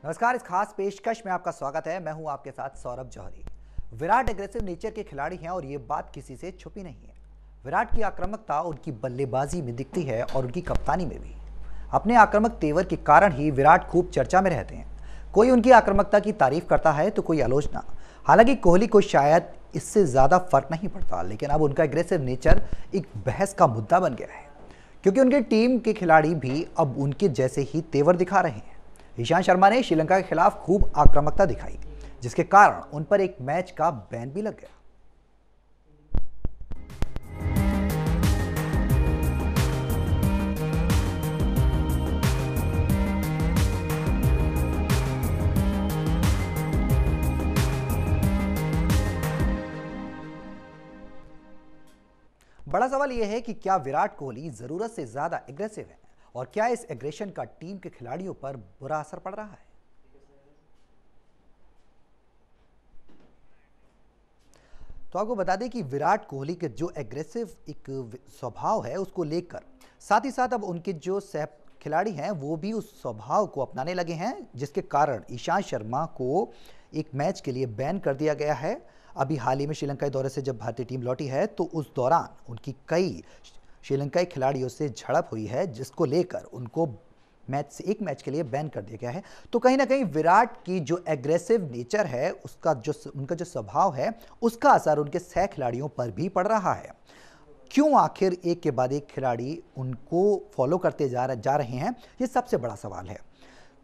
नमस्कार। इस खास पेशकश में आपका स्वागत है। मैं हूं आपके साथ सौरभ जौहरी। विराट एग्रेसिव नेचर के खिलाड़ी हैं और ये बात किसी से छुपी नहीं है। विराट की आक्रामकता उनकी बल्लेबाजी में दिखती है और उनकी कप्तानी में भी। अपने आक्रामक तेवर के कारण ही विराट खूब चर्चा में रहते हैं। कोई उनकी आक्रामकता की तारीफ करता है तो कोई आलोचना। हालांकि कोहली को शायद इससे ज्यादा फर्क नहीं पड़ता, लेकिन अब उनका एग्रेसिव नेचर एक बहस का मुद्दा बन गया है, क्योंकि उनकी टीम के खिलाड़ी भी अब उनके जैसे ही तेवर दिखा रहे हैं। ईशांत शर्मा ने श्रीलंका के खिलाफ खूब आक्रामकता दिखाई, जिसके कारण उन पर एक मैच का बैन भी लग गया। बड़ा सवाल यह है कि क्या विराट कोहली जरूरत से ज्यादा एग्रेसिव है और क्या इस एग्रेशन का टीम के खिलाड़ियों पर बुरा असर पड़ रहा है। तो आपको बता दें कि विराट कोहली के जो एग्रेसिव एक स्वभाव है उसको लेकर साथ ही साथ अब उनके जो सह खिलाड़ी हैं वो भी उस स्वभाव को अपनाने लगे हैं, जिसके कारण ईशांत शर्मा को एक मैच के लिए बैन कर दिया गया है। अभी हाल ही में श्रीलंका दौरे से जब भारतीय टीम लौटी है तो उस दौरान उनकी कई श्रीलंकाई खिलाड़ियों से झड़प हुई है, जिसको लेकर उनको एक मैच के लिए बैन कर दिया गया है। तो कहीं ना कहीं विराट की जो एग्रेसिव नेचर है उनका जो स्वभाव है उसका असर उनके सह खिलाड़ियों पर भी पड़ रहा है। क्यों आखिर एक के बाद एक खिलाड़ी उनको फॉलो करते जा रहे हैं, ये सबसे बड़ा सवाल है।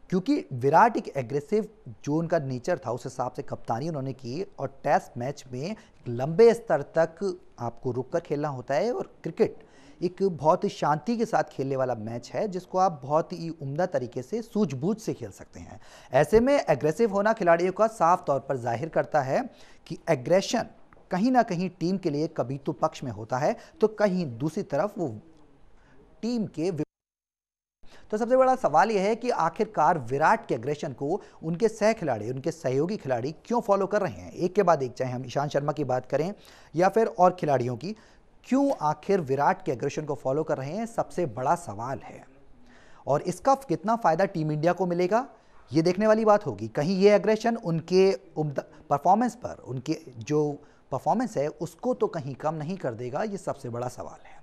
क्योंकि विराट एक एग्रेसिव जो उनका नेचर था उस हिसाब से कप्तानी उन्होंने की, और टेस्ट मैच में लंबे स्तर तक आपको रुककर खेलना होता है, और क्रिकेट एक बहुत ही शांति के साथ खेलने वाला मैच है जिसको आप बहुत ही उम्दा तरीके से सूझबूझ से खेल सकते हैं। ऐसे में एग्रेसिव होना खिलाड़ियों का साफ तौर पर जाहिर करता है कि एग्रेशन कहीं ना कहीं टीम के लिए कभी तो पक्ष में होता है तो कहीं दूसरी तरफ वो टीम के। तो सबसे बड़ा सवाल यह है कि आखिरकार विराट के एग्रेशन को उनके सह खिलाड़ी, उनके सहयोगी खिलाड़ी क्यों फॉलो कर रहे हैं। एक के बाद एक, चाहे हम ईशांत शर्मा की बात करें या फिर और खिलाड़ियों की, क्यों आखिर विराट के एग्रेशन को फॉलो कर रहे हैं, सबसे बड़ा सवाल है। और इसका कितना फायदा टीम इंडिया को मिलेगा, ये देखने वाली बात होगी। कहीं ये एग्रेशन उनके परफॉर्मेंस पर, उनके जो परफॉर्मेंस है उसको तो कहीं कम नहीं कर देगा, ये सबसे बड़ा सवाल है।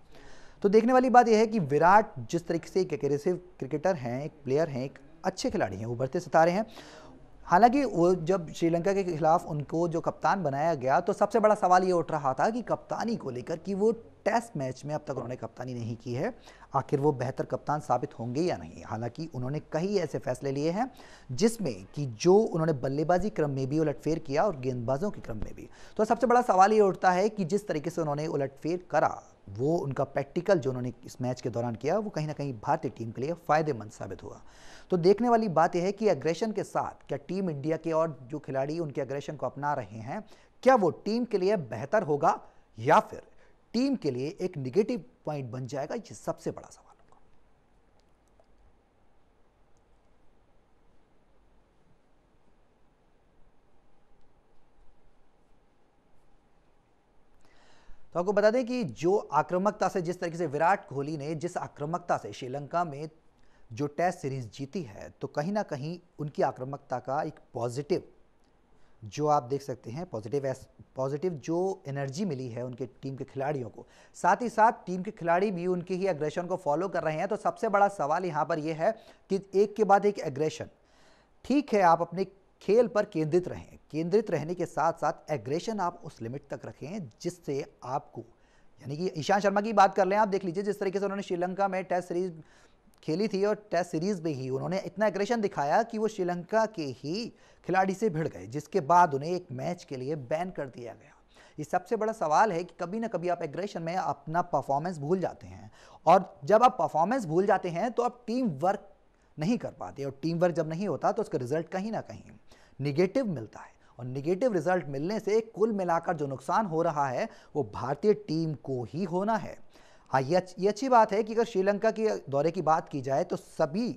तो देखने वाली बात यह है कि विराट जिस तरीके से एक एग्रेसिव क्रिकेटर हैं, एक प्लेयर हैं, एक अच्छे खिलाड़ी हैं, उभरते सितारे हैं। हालांकि वो जब श्रीलंका के खिलाफ उनको जो कप्तान बनाया गया तो सबसे बड़ा सवाल ये उठ रहा था कि कप्तानी को लेकर कि वो टेस्ट मैच में अब तक उन्होंने कप्तानी नहीं की है, आखिर वो बेहतर कप्तान साबित होंगे या नहीं। हालांकि उन्होंने कई ऐसे फैसले लिए हैं जिसमें कि जो उन्होंने बल्लेबाजी क्रम में भी उलटफेर किया और गेंदबाजों के क्रम में भी। तो सबसे बड़ा सवाल ये उठता है कि जिस तरीके से उन्होंने उलटफेर करा, वो उनका प्रैक्टिकल जो उन्होंने इस मैच के दौरान किया वो कहीं ना कहीं भारतीय टीम के लिए फायदेमंद साबित हुआ। तो देखने वाली बात यह है कि एग्रेशन के साथ क्या टीम इंडिया के और जो खिलाड़ी उनके एग्रेशन को अपना रहे हैं, क्या वो टीम के लिए बेहतर होगा या फिर टीम के लिए एक निगेटिव पॉइंट बन जाएगा, ये सबसे बड़ा सवाल होगा। तो आपको बता दें कि जो आक्रामकता से, जिस तरीके से विराट कोहली ने जिस आक्रामकता से श्रीलंका में जो टेस्ट सीरीज जीती है, तो कहीं ना कहीं उनकी आक्रामकता का एक पॉजिटिव जो आप देख सकते हैं, पॉजिटिव जो एनर्जी मिली है उनके टीम के खिलाड़ियों को, साथ ही साथ टीम के खिलाड़ी भी उनके ही एग्रेशन को फॉलो कर रहे हैं। तो सबसे बड़ा सवाल यहाँ पर यह है कि एक के बाद एक एग्रेशन, ठीक है, आप अपने खेल पर केंद्रित रहें, केंद्रित रहने के साथ साथ एग्रेशन आप उस लिमिट तक रखें जिससे आपको, यानी कि ईशांत शर्मा की बात कर लें, आप देख लीजिए जिस तरीके से उन्होंने श्रीलंका में टेस्ट सीरीज खेली थी और टेस्ट सीरीज में ही उन्होंने इतना एग्रेशन दिखाया कि वो श्रीलंका के ही खिलाड़ी से भिड़ गए, जिसके बाद उन्हें एक मैच के लिए बैन कर दिया गया। ये सबसे बड़ा सवाल है कि कभी ना कभी आप एग्रेशन में अपना परफॉर्मेंस भूल जाते हैं, और जब आप परफॉर्मेंस भूल जाते हैं तो आप टीम वर्क नहीं कर पाते, और टीम वर्क जब नहीं होता तो उसका रिजल्ट कहीं ना कहीं निगेटिव मिलता है, और निगेटिव रिजल्ट मिलने से कुल मिलाकर जो नुकसान हो रहा है वो भारतीय टीम को ही होना है। हाँ, ये अच्छी बात है कि अगर श्रीलंका के दौरे की बात की जाए तो सभी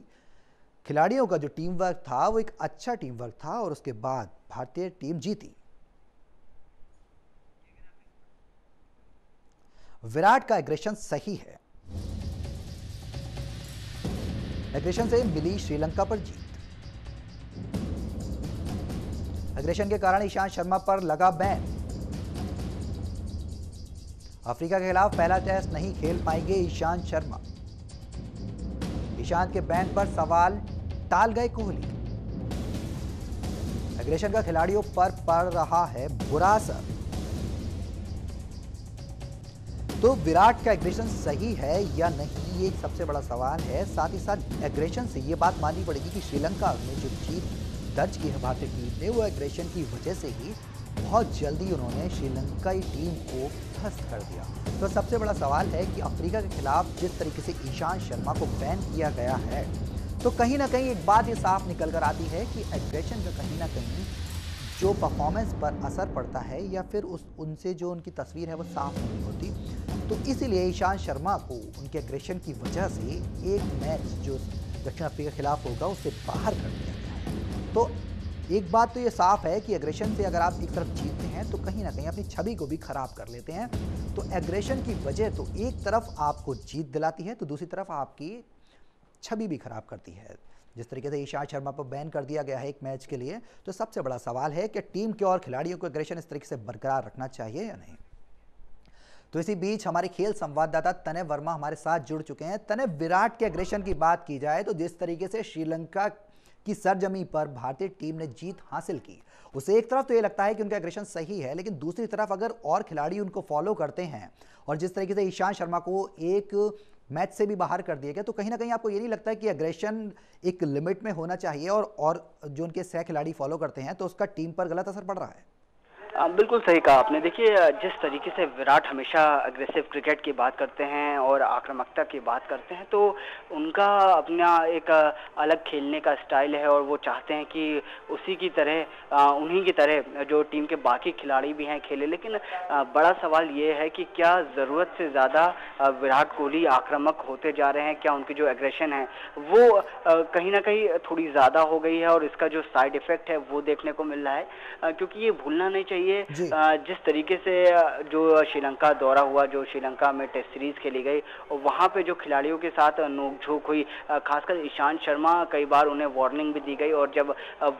खिलाड़ियों का जो टीम वर्क था वो एक अच्छा टीम वर्क था, और उसके बाद भारतीय टीम जीती। विराट का एग्रेशन सही है, एग्रेशन से मिली श्रीलंका पर जीत। एग्रेशन के कारण ईशांत शर्मा पर लगा बैन। अफ्रीका के खिलाफ पहला टेस्ट नहीं खेल पाएंगे ईशांत शर्मा। ईशांत के बैन पर सवाल टाल गए कोहली। एग्रेशन का खिलाड़ियों पर पड़ रहा है बुरा असर। तो विराट का एग्रेशन सही है या नहीं, ये एक सबसे बड़ा सवाल है। साथ ही साथ एग्रेशन से ये बात माननी पड़ेगी कि श्रीलंका में जो जीत दर्ज की है भारतीय टीम ने, वो एग्रेशन की वजह से ही बहुत जल्दी उन्होंने श्रीलंकाई टीम को ध्वस्त कर दिया। तो सबसे बड़ा सवाल है कि अफ्रीका के खिलाफ जिस तरीके से ईशांत शर्मा को बैन किया गया है, तो कहीं ना कहीं एक बात ये साफ निकल कर आती है कि एग्रेशन का कहीं ना कहीं जो परफॉर्मेंस पर असर पड़ता है या फिर उनसे जो उनकी तस्वीर है वो साफ नहीं होती। तो इसीलिए ईशांत शर्मा को उनके एग्रेशन की वजह से एक मैच जो दक्षिण अफ्रीका के खिलाफ होगा उससे बाहर कर दिया गया है। तो एक बात तो ये साफ है कि एग्रेशन से अगर आप एक तरफ जीतते हैं तो कहीं ना कहीं अपनी छवि को भी खराब कर लेते हैं। तो एग्रेशन की वजह तो एक तरफ आपको जीत दिलाती है तो दूसरी तरफ आपकी छवि भी खराब करती है। जिस तरीके से ईशांत शर्मा पर बैन कर दिया गया है एक मैच के लिए, तो सबसे बड़ा सवाल है कि टीम के और खिलाड़ियों को एग्रेशन इस तरीके से बरकरार रखना चाहिए या नहीं। तो इसी बीच हमारे खेल संवाददाता तनय वर्मा हमारे साथ जुड़ चुके हैं। तनय, विराट के एग्रेशन की बात की जाए तो जिस तरीके से श्रीलंका की सरजमी पर भारतीय टीम ने जीत हासिल की, उसे एक तरफ तो ये लगता है कि उनका एग्रेशन सही है, लेकिन दूसरी तरफ अगर और खिलाड़ी उनको फॉलो करते हैं और जिस तरीके से ईशांत शर्मा को एक मैच से भी बाहर कर दिया गया, तो कहीं ना कहीं आपको ये नहीं लगता है कि एग्रेशन एक लिमिट में होना चाहिए और जो उनके सह खिलाड़ी फॉलो करते हैं तो उसका टीम पर गलत असर पड़ रहा है? बिल्कुल सही कहा आपने। देखिए, जिस तरीके से विराट हमेशा अग्रेसिव क्रिकेट की बात करते हैं और आक्रामकता की बात करते हैं, तो उनका अपना एक अलग खेलने का स्टाइल है और वो चाहते हैं कि उसी की तरह उन्हीं की तरह जो टीम के बाकी खिलाड़ी भी हैं खेले। लेकिन बड़ा सवाल ये है कि क्या ज़रूरत से ज़्यादा विराट कोहली आक्रामक होते जा रहे हैं? क्या उनकी जो एग्रेशन है वो कहीं ना कहीं थोड़ी ज़्यादा हो गई है और इसका जो साइड इफ़ेक्ट है वो देखने को मिल रहा है? क्योंकि ये भूलना नहीं चाहिए जिस तरीके से जो श्रीलंका दौरा हुआ, जो श्रीलंका में टेस्ट सीरीज खेली गई और वहां पे जो खिलाड़ियों के साथ नोकझोंक हुई, खासकर ईशांत शर्मा, कई बार उन्हें वार्निंग भी दी गई और जब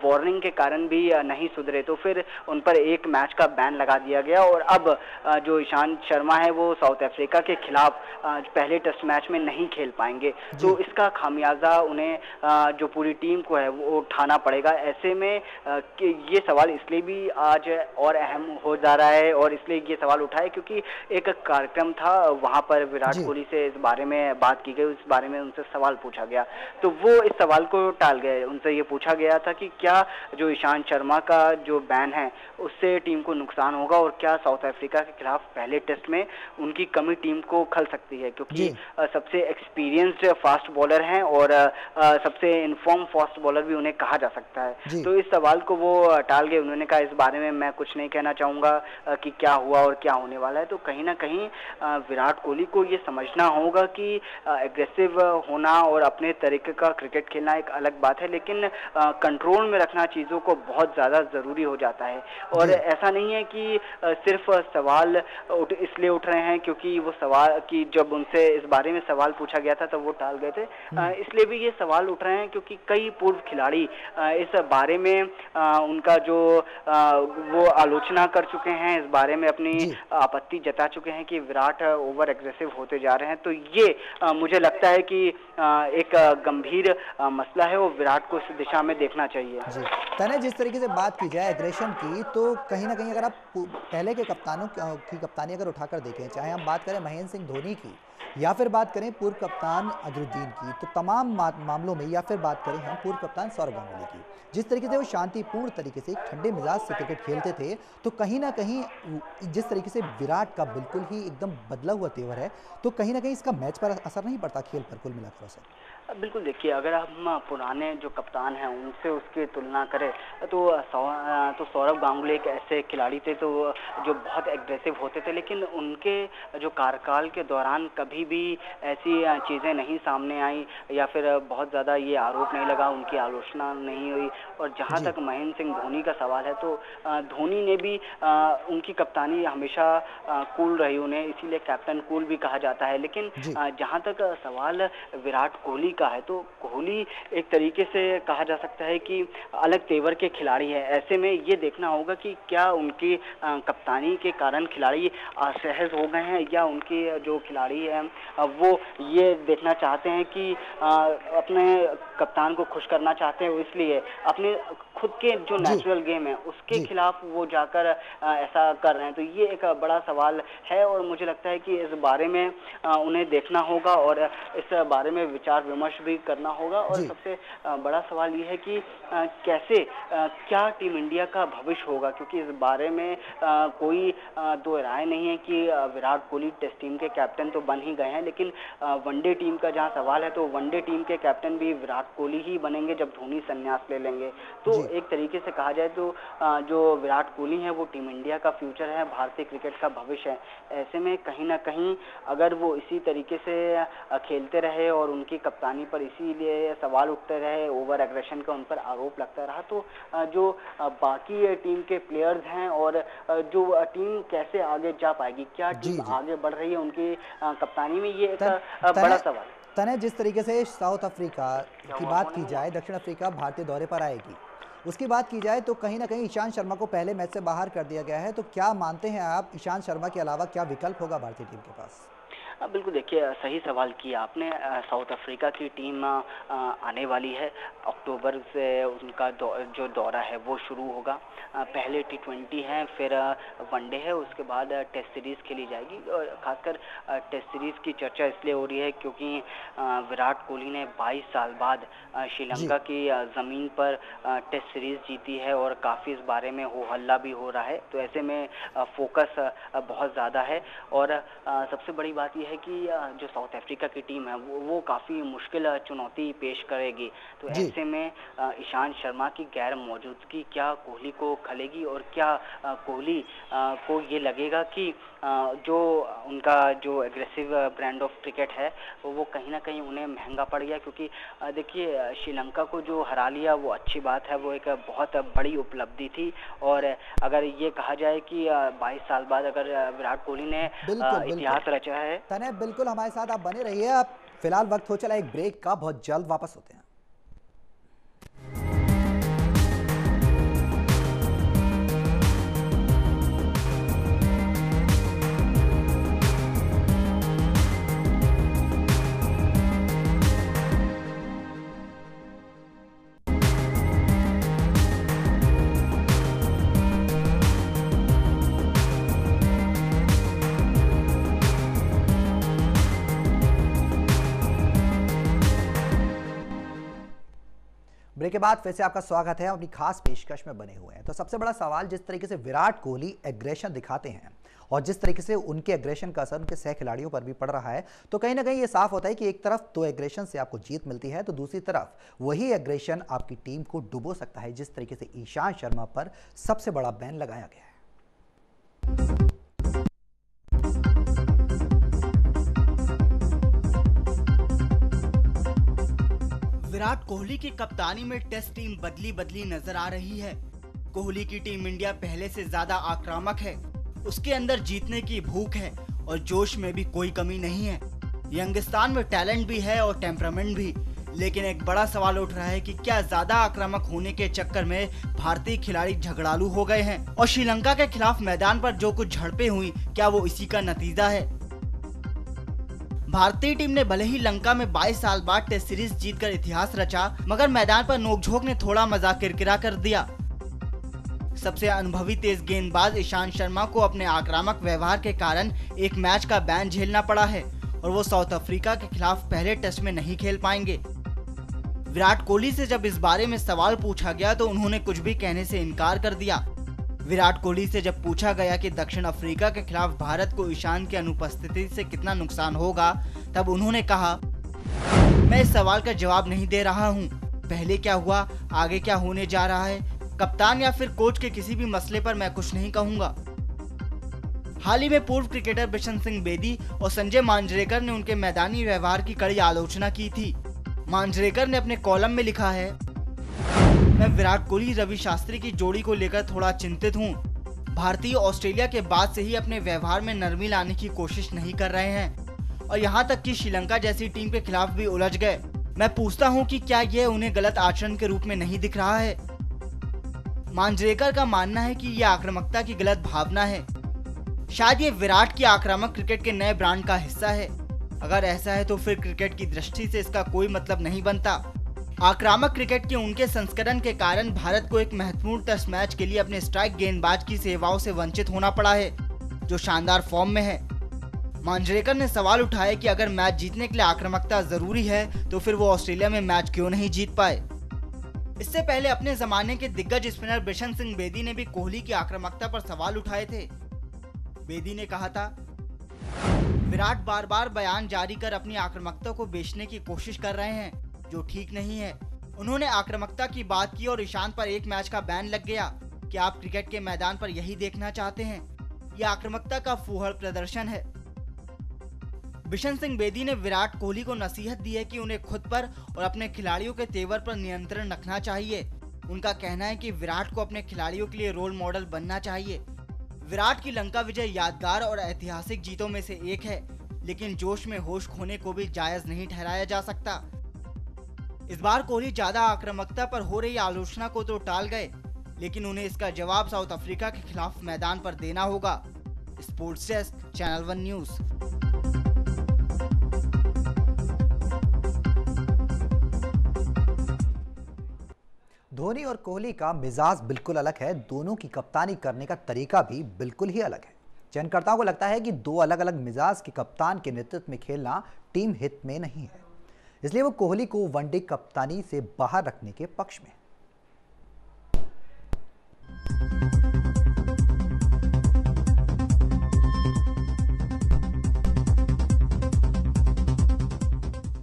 वार्निंग के कारण भी नहीं सुधरे तो फिर उन पर एक मैच का बैन लगा दिया गया। और अब जो ईशांत शर्मा है वो साउथ अफ्रीका के खिलाफ पहले टेस्ट मैच में नहीं खेल पाएंगे। तो इसका खामियाजा उन्हें जो पूरी टीम को है वो उठाना पड़ेगा। ऐसे में ये सवाल इसलिए भी आज और अहम हो जा रहा है और इसलिए ये सवाल उठा है क्योंकि एक कार्यक्रम था, वहां पर विराट कोहली से इस बारे में बात की गई, इस बारे में उनसे सवाल पूछा गया। तो वो इस सवाल को टाल गए। उनसे ये पूछा गया था कि क्या जो ईशांत शर्मा का जो बैन है उससे टीम को नुकसान होगा और क्या साउथ अफ्रीका के खिलाफ पहले टेस्ट में उनकी कमी टीम को खल सकती है, क्योंकि सबसे एक्सपीरियंस्ड फास्ट बॉलर हैं और सबसे इन्फॉर्म फास्ट बॉलर भी उन्हें कहा जा सकता है। तो इस सवाल को वो टाल गए। उन्होंने कहा इस बारे में मैं कुछ नहीं कहना चाहूंगा कि क्या हुआ और क्या होने वाला है। तो कहीं ना कहीं विराट कोहली को ये समझना होगा कि एग्रेसिव होना और अपने तरीके का क्रिकेट खेलना एक अलग बात है, लेकिन कंट्रोल में रखना चीज़ों को बहुत ज़्यादा ज़रूरी हो जाता है। और ऐसा नहीं है कि सिर्फ सवाल इसलिए उठ रहे हैं क्योंकि वो सवाल कि जब उनसे इस बारे में सवाल पूछा गया था तब वो टाल गए थे, इसलिए भी ये सवाल उठ रहे हैं क्योंकि कई पूर्व खिलाड़ी इस बारे में उनका जो वो आलोचना कर चुके हैं, इस बारे में अपनी आपत्ति जता चुके हैं कि विराट ओवर एग्रेसिव होते जा रहे हैं। तो ये मुझे लगता है कि एक गंभीर मसला है और विराट को इस दिशा में देखना चाहिए। तने, जिस तरीके से बात की जाए एग्रेशन की, तो कहीं ना कहीं अगर आप पहले के कप्तानों की कप्तानी अगर उठाकर देखें, चाहे हम बात करें महेंद्र सिंह धोनी की या फिर बात करें पूर्व कप्तान अजरुद्दीन की, तो तमाम मामलों में, या फिर बात करें हम पूर्व कप्तान सौरव गांगुली की, जिस तरीके से वो शांतिपूर्ण तरीके से एक ठंडे मिजाज से क्रिकेट खेलते थे, तो कहीं ना कहीं जिस तरीके से विराट का बिल्कुल ही एकदम बदला हुआ तेवर है, तो कहीं ना कहीं इसका मैच पर असर नहीं पड़ता खेल पर कुल मिलाकर असर? बिल्कुल, देखिए, अगर हम पुराने जो कप्तान हैं उनसे उसकी तुलना करें तो सौरव गांगुली एक ऐसे खिलाड़ी थे तो जो बहुत एग्रेसिव होते थे, लेकिन उनके जो कार्यकाल के दौरान कभी भी ऐसी चीज़ें नहीं सामने आई या फिर बहुत ज़्यादा ये आरोप नहीं लगा, उनकी आलोचना नहीं हुई। और जहाँ तक महेंद्र सिंह धोनी का सवाल है तो धोनी ने भी उनकी कप्तानी हमेशा कूल रही, उन्हें इसीलिए कैप्टन कूल भी कहा जाता है। लेकिन जहाँ तक सवाल विराट कोहली का है, तो कोहली एक तरीके से कहा जा सकता है कि अलग तेवर के खिलाड़ी हैं। ऐसे में ये देखना होगा कि क्या उनकी कप्तानी के कारण खिलाड़ी असहज हो गए हैं, या उनके जो खिलाड़ी हैं वो ये देखना चाहते हैं कि अपने कप्तान को खुश करना चाहते हैं, इसलिए अपने खुद के जो जी नेचुरल गेम है उसके जी खिलाफ वो जाकर ऐसा कर रहे हैं। तो ये एक बड़ा सवाल है और मुझे लगता है कि इस बारे में उन्हें देखना होगा और इस बारे में विचार विमर्श भी करना होगा। और जी सबसे बड़ा सवाल ये है कि कैसे क्या टीम इंडिया का भविष्य होगा, क्योंकि इस बारे में कोई दो राय नहीं है कि विराट कोहली टेस्ट टीम के कैप्टन तो बन ही गए हैं, लेकिन वनडे टीम का जहां सवाल है तो वनडे टीम के कैप्टन भी विराट कोहली ही बनेंगे जब धोनी संन्यास ले लेंगे। तो जी एक तरीके से कहा जाए तो जो विराट कोहली है वो टीम इंडिया का फ्यूचर है, भारतीय क्रिकेट का भविष्य है। ऐसे में कहीं ना कहीं अगर वो इसी तरीके से खेलते रहे और उनकी कप्तानी पर इसीलिए सवाल उठते रहे, ओवर एग्रेशन का उन पर आरोप लगता रहा, तो जो बाकी टीम के प्लेयर्स हैं और जो टीम कैसे आगे जा पाएगी, क्या जी टीम जी आगे बढ़ रही है उनकी कप्तानी में, ये एक तन, बड़ा तने सवाल है। तने जिस तरीके से साउथ अफ्रीका की बात की जाए, दक्षिण अफ्रीका भारतीय दौरे पर आएगी, उसकी बात की जाए तो कहीं ना कहीं ईशांत शर्मा को पहले मैच से बाहर कर दिया गया है। तो क्या मानते हैं आप, ईशांत शर्मा के अलावा क्या विकल्प होगा भारतीय टीम के पास? बिल्कुल, देखिए सही सवाल किया आपने। साउथ अफ्रीका की टीम आने वाली है, अक्टूबर से उनका जो दौरा है वो शुरू होगा। पहले T20 है, फिर वनडे है, उसके बाद टेस्ट सीरीज़ खेली जाएगी। और खासकर टेस्ट सीरीज़ की चर्चा इसलिए हो रही है क्योंकि विराट कोहली ने 22 साल बाद जी श्रीलंका की ज़मीन पर टेस्ट सीरीज़ जीती है और काफ़ी इस बारे में हो हल्ला भी हो रहा है। तो ऐसे में फोकस बहुत ज़्यादा है और सबसे बड़ी बात यह है कि जो साउथ अफ्रीका की टीम है वो काफ़ी मुश्किल चुनौती पेश करेगी। तो जी ऐसे में ईशांत शर्मा की गैर मौजूदगी क्या कोहली को खलेगी, और क्या कोहली को ये लगेगा कि जो उनका जो एग्रेसिव ब्रांड ऑफ क्रिकेट है वो कहीं ना कहीं उन्हें महंगा पड़ गया। क्योंकि देखिए श्रीलंका को जो हरा लिया वो अच्छी बात है, वो एक बहुत बड़ी उपलब्धि थी। और अगर ये कहा जाए कि 22 साल बाद अगर विराट कोहली ने बिल्कुल बिल्कुल इतिहास रचा है। तने बिल्कुल हमारे साथ आप बने रहिए। आप फिलहाल वक्त हो चला एक ब्रेक का, बहुत जल्द वापस होते हैं। ब्रेक के बाद फिर से आपका स्वागत है। अपनी खास पेशकश में बने हुए हैं। तो सबसे बड़ा सवाल, जिस तरीके से विराट कोहली एग्रेशन दिखाते हैं और जिस तरीके से उनके एग्रेशन का असर उनके सह खिलाड़ियों पर भी पड़ रहा है, तो कहीं ना कहीं ये साफ होता है कि एक तरफ तो एग्रेशन से आपको जीत मिलती है, तो दूसरी तरफ वही एग्रेशन आपकी टीम को डुबो सकता है, जिस तरीके से ईशांत शर्मा पर सबसे बड़ा बैन लगाया गया है। विराट कोहली की कप्तानी में टेस्ट टीम बदली बदली नजर आ रही है। कोहली की टीम इंडिया पहले से ज्यादा आक्रामक है, उसके अंदर जीतने की भूख है और जोश में भी कोई कमी नहीं है। यंगिस्तान में टैलेंट भी है और टेम्परामेंट भी, लेकिन एक बड़ा सवाल उठ रहा है कि क्या ज्यादा आक्रामक होने के चक्कर में भारतीय खिलाड़ी झगड़ालू हो गए हैं और श्रीलंका के खिलाफ मैदान पर जो कुछ झड़पें हुई, क्या वो इसी का नतीजा है? भारतीय टीम ने भले ही लंका में 22 साल बाद टेस्ट सीरीज जीतकर इतिहास रचा, मगर मैदान पर नोकझोंक ने थोड़ा मजाक किरकिरा कर दिया। सबसे अनुभवी तेज गेंदबाज ईशांत शर्मा को अपने आक्रामक व्यवहार के कारण एक मैच का बैन झेलना पड़ा है और वो साउथ अफ्रीका के खिलाफ पहले टेस्ट में नहीं खेल पाएंगे। विराट कोहली से जब इस बारे में सवाल पूछा गया तो उन्होंने कुछ भी कहने से इनकार कर दिया। विराट कोहली से जब पूछा गया कि दक्षिण अफ्रीका के खिलाफ भारत को ईशांत की अनुपस्थिति से कितना नुकसान होगा, तब उन्होंने कहा, मैं इस सवाल का जवाब नहीं दे रहा हूं। पहले क्या हुआ, आगे क्या होने जा रहा है, कप्तान या फिर कोच के किसी भी मसले पर मैं कुछ नहीं कहूंगा। हाल ही में पूर्व क्रिकेटर बिशन सिंह बेदी और संजय मांजरेकर ने उनके मैदानी व्यवहार की कड़ी आलोचना की थी। मांजरेकर ने अपने कॉलम में लिखा है, मैं विराट कोहली रवि शास्त्री की जोड़ी को लेकर थोड़ा चिंतित हूँ। भारतीय ऑस्ट्रेलिया के बाद से ही अपने व्यवहार में नरमी लाने की कोशिश नहीं कर रहे हैं और यहाँ तक कि श्रीलंका जैसी टीम के खिलाफ भी उलझ गए। मैं पूछता हूं कि क्या यह उन्हें गलत आचरण के रूप में नहीं दिख रहा है? मांजरेकर का मानना है कि यह आक्रामकता की गलत भावना है। शायद ये विराट की आक्रामक क्रिकेट के नए ब्रांड का हिस्सा है। अगर ऐसा है तो फिर क्रिकेट की दृष्टि से इसका कोई मतलब नहीं बनता। आक्रामक क्रिकेट के उनके संस्करण के कारण भारत को एक महत्वपूर्ण टेस्ट मैच के लिए अपने स्ट्राइक गेंदबाज की सेवाओं से वंचित होना पड़ा है, जो शानदार फॉर्म में है। मांजरेकर ने सवाल उठाया कि अगर मैच जीतने के लिए आक्रामकता जरूरी है तो फिर वो ऑस्ट्रेलिया में मैच क्यों नहीं जीत पाए। इससे पहले अपने जमाने के दिग्गज स्पिनर बिशन सिंह बेदी ने भी कोहली की आक्रामकता पर सवाल उठाए थे। बेदी ने कहा था, विराट बार बार बयान जारी कर अपनी आक्रामकता को बेचने की कोशिश कर रहे हैं, जो ठीक नहीं है। उन्होंने आक्रामकता की बात की और ईशान पर एक मैच का बैन लग गया। क्या आप क्रिकेट के मैदान पर यही देखना चाहते हैं? यह आक्रामकता का फूहड़ प्रदर्शन है। बिशन सिंह बेदी ने विराट कोहली को नसीहत दी है कि उन्हें खुद पर और अपने खिलाड़ियों के तेवर पर नियंत्रण रखना चाहिए। उनका कहना है कि विराट को अपने खिलाड़ियों के लिए रोल मॉडल बनना चाहिए। विराट की लंका विजय यादगार और ऐतिहासिक जीतों में से एक है, लेकिन जोश में होश खोने को भी जायज नहीं ठहराया जा सकता। इस बार कोहली ज्यादा आक्रामकता पर हो रही आलोचना को तो टाल गए, लेकिन उन्हें इसका जवाब साउथ अफ्रीका के खिलाफ मैदान पर देना होगा। Sports desk, channel 1 news. Dhoni और कोहली का मिजाज बिल्कुल अलग है। दोनों की कप्तानी करने का तरीका भी बिल्कुल ही अलग है। चयनकर्ताओं को लगता है कि दो अलग अलग मिजाज के कप्तान के नेतृत्व में खेलना टीम हित में नहीं है, इसलिए वो कोहली को वनडे कप्तानी से बाहर रखने के पक्ष में।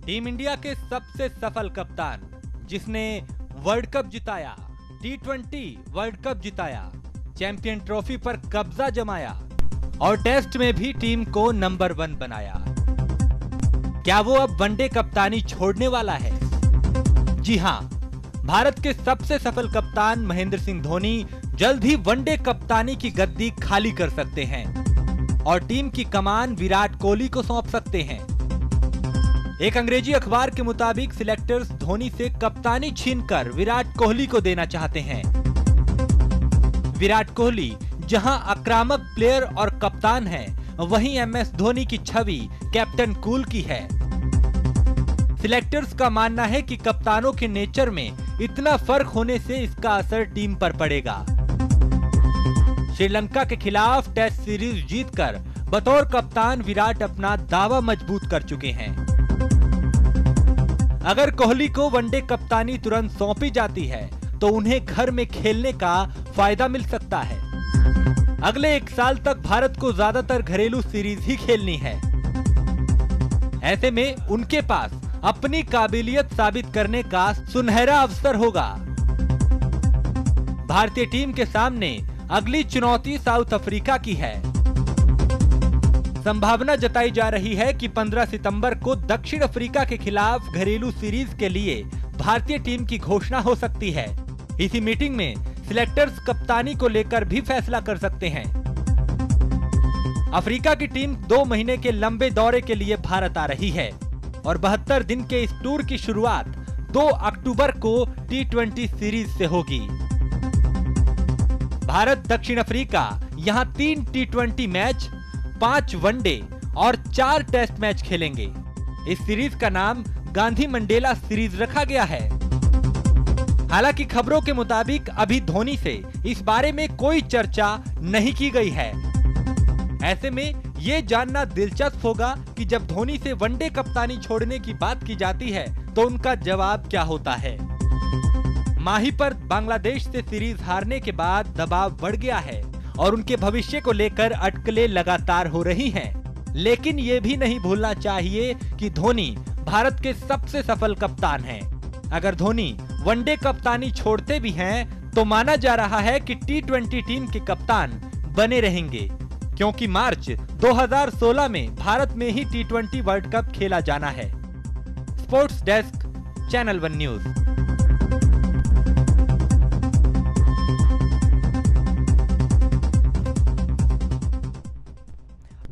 टीम इंडिया के सबसे सफल कप्तान, जिसने वर्ल्ड कप जिताया, T20 वर्ल्ड कप जिताया, चैंपियन ट्रॉफी पर कब्जा जमाया और टेस्ट में भी टीम को नंबर 1 बनाया। क्या वो अब वनडे कप्तानी छोड़ने वाला है? जी हां, भारत के सबसे सफल कप्तान महेंद्र सिंह धोनी जल्द ही वनडे कप्तानी की गद्दी खाली कर सकते हैं और टीम की कमान विराट कोहली को सौंप सकते हैं। एक अंग्रेजी अखबार के मुताबिक सिलेक्टर्स धोनी से कप्तानी छीनकर विराट कोहली को देना चाहते हैं। विराट कोहली जहां आक्रामक प्लेयर और कप्तान है, वहीं MS धोनी की छवि कैप्टन कूल की है। सिलेक्टर्स का मानना है कि कप्तानों के नेचर में इतना फर्क होने से इसका असर टीम पर पड़ेगा। श्रीलंका के खिलाफ टेस्ट सीरीज जीतकर बतौर कप्तान विराट अपना दावा मजबूत कर चुके हैं। अगर कोहली को वनडे कप्तानी तुरंत सौंपी जाती है तो उन्हें घर में खेलने का फायदा मिल सकता है। अगले 1 साल तक भारत को ज्यादातर घरेलू सीरीज ही खेलनी है। ऐसे में उनके पास अपनी काबिलियत साबित करने का सुनहरा अवसर होगा। भारतीय टीम के सामने अगली चुनौती साउथ अफ्रीका की है। संभावना जताई जा रही है कि 15 सितंबर को दक्षिण अफ्रीका के खिलाफ घरेलू सीरीज के लिए भारतीय टीम की घोषणा हो सकती है। इसी मीटिंग में सिलेक्टर्स कप्तानी को लेकर भी फैसला कर सकते हैं। अफ्रीका की टीम 2 महीने के लंबे दौरे के लिए भारत आ रही है और 72 दिन के इस टूर की शुरुआत 2 अक्टूबर को T20 सीरीज से होगी। भारत दक्षिण अफ्रीका यहां 3 T20 मैच, 5 वनडे और 4 टेस्ट मैच खेलेंगे। इस सीरीज का नाम गांधी मंडेला सीरीज रखा गया है। हालांकि खबरों के मुताबिक अभी धोनी से इस बारे में कोई चर्चा नहीं की गई है। ऐसे में ये जानना दिलचस्प होगा कि जब धोनी से वनडे कप्तानी छोड़ने की बात की जाती है तो उनका जवाब क्या होता है। माही पर बांग्लादेश से सीरीज हारने के बाद दबाव बढ़ गया है और उनके भविष्य को लेकर अटकलें लगातार हो रही हैं। लेकिन ये भी नहीं भूलना चाहिए कि धोनी भारत के सबसे सफल कप्तान हैं। अगर धोनी वनडे कप्तानी छोड़ते भी हैं तो माना जा रहा है कि T20 टीम के कप्तान बने रहेंगे, क्योंकि मार्च 2016 में भारत में ही T20 वर्ल्ड कप खेला जाना है। Sports desk, channel 1 news.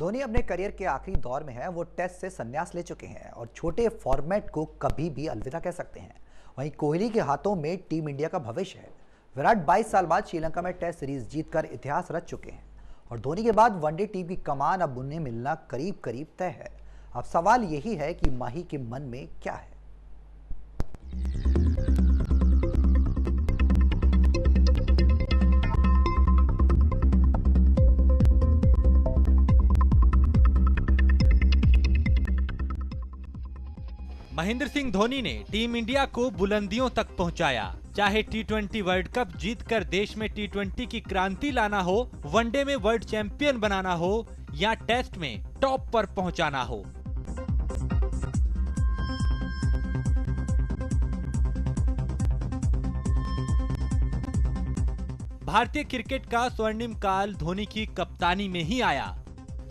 Dhoni अपने करियर के आखिरी दौर में है। वो टेस्ट से संन्यास ले चुके हैं और छोटे फॉर्मेट को कभी भी अलविदा कह सकते हैं। वहीं कोहली के हाथों में टीम इंडिया का भविष्य है। विराट 22 साल बाद श्रीलंका में टेस्ट सीरीज जीतकर इतिहास रच चुके हैं और धोनी के बाद वनडे टीम की कमान अब उन्हें मिलना करीब करीब तय है। अब सवाल यही है कि माही के मन में क्या है। महेंद्र सिंह धोनी ने टीम इंडिया को बुलंदियों तक पहुंचाया। चाहे टी20 वर्ल्ड कप जीतकर देश में टी20 की क्रांति लाना हो, वनडे में वर्ल्ड चैंपियन बनाना हो या टेस्ट में टॉप पर पहुंचाना हो। भारतीय क्रिकेट का स्वर्णिम काल धोनी की कप्तानी में ही आया,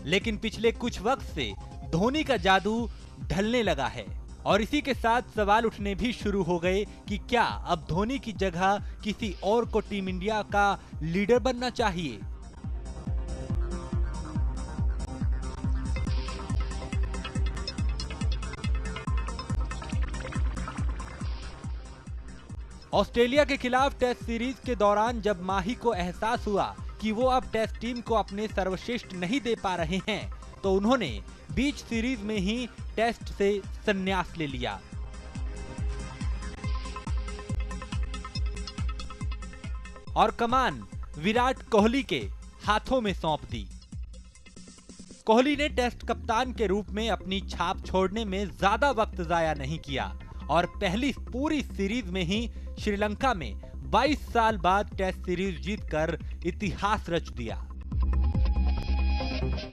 लेकिन पिछले कुछ वक्त से धोनी का जादू ढलने लगा है और इसी के साथ सवाल उठने भी शुरू हो गए कि क्या अब धोनी की जगह किसी और को टीम इंडिया का लीडर बनना चाहिए। ऑस्ट्रेलिया के खिलाफ टेस्ट सीरीज के दौरान जब माही को एहसास हुआ कि वो अब टेस्ट टीम को अपने सर्वश्रेष्ठ नहीं दे पा रहे हैं, तो उन्होंने बीच सीरीज में ही टेस्ट से संन्यास ले लिया। और कमान विराट कोहली के हाथों में सौंप दी। कोहली ने टेस्ट कप्तान के रूप में अपनी छाप छोड़ने में ज्यादा वक्त जाया नहीं किया और पहली पूरी सीरीज में ही श्रीलंका में 22 साल बाद टेस्ट सीरीज जीतकर इतिहास रच दिया।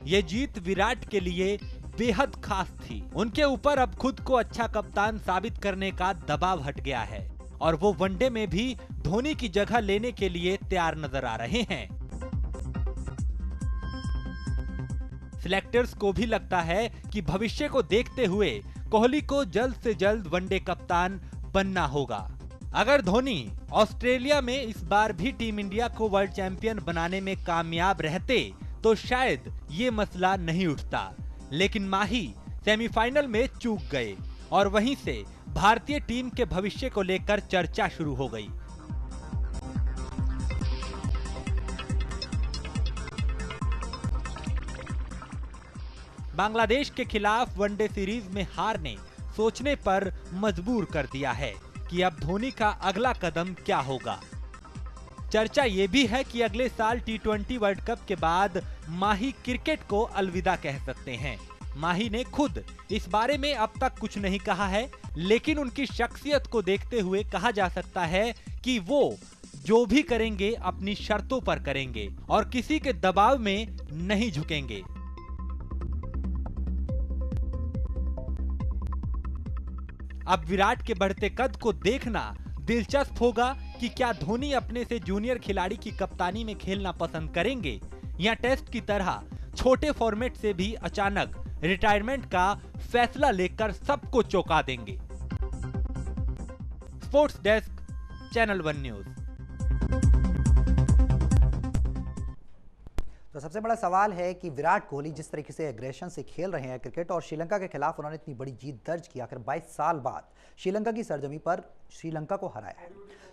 ये जीत विराट के लिए बेहद खास थी। उनके ऊपर अब खुद को अच्छा कप्तान साबित करने का दबाव हट गया है और वो वनडे में भी धोनी की जगह लेने के लिए तैयार नजर आ रहे हैं। सिलेक्टर्स को भी लगता है कि भविष्य को देखते हुए कोहली को जल्द से जल्द वनडे कप्तान बनना होगा। अगर धोनी ऑस्ट्रेलिया में इस बार भी टीम इंडिया को वर्ल्ड चैंपियन बनाने में कामयाब रहते तो शायद ये मसला नहीं उठता, लेकिन माही सेमीफाइनल में चूक गए और वहीं से भारतीय टीम के भविष्य को लेकर चर्चा शुरू हो गई। बांग्लादेश के खिलाफ वनडे सीरीज में हार ने सोचने पर मजबूर कर दिया है कि अब धोनी का अगला कदम क्या होगा। चर्चा ये भी है कि अगले साल टी20 वर्ल्ड कप के बाद माही क्रिकेट को अलविदा कह सकते हैं। माही ने खुद इस बारे में अब तक कुछ नहीं कहा है, लेकिन उनकी शख्सियत को देखते हुए कहा जा सकता है कि वो जो भी करेंगे अपनी शर्तों पर करेंगे और किसी के दबाव में नहीं झुकेंगे। अब विराट के बढ़ते कद को देखना दिलचस्प होगा कि क्या धोनी अपने से जूनियर खिलाड़ी की कप्तानी में खेलना पसंद करेंगे या टेस्ट की तरह छोटे फॉर्मेट से भी अचानक रिटायरमेंट का फैसला लेकर सबको चौंका देंगे। Sports desk, channel 1 news. तो सबसे बड़ा सवाल है कि विराट कोहली जिस तरीके से एग्रेशन से खेल रहे हैं क्रिकेट और श्रीलंका के खिलाफ उन्होंने इतनी बड़ी जीत दर्ज की, आखिर 22 साल बाद श्रीलंका की सरजमी पर श्रीलंका को हराया है।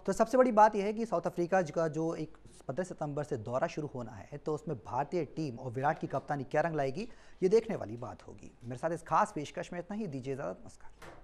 तो सबसे बड़ी बात यह है कि साउथ अफ्रीका का जो एक 15 सितंबर से दौरा शुरू होना है, तो उसमें भारतीय टीम और विराट की कप्तानी क्या रंग लाएगी, ये देखने वाली बात होगी। मेरे साथ इस खास पेशकश में इतना ही। दीजिए इजाजत, नमस्कार।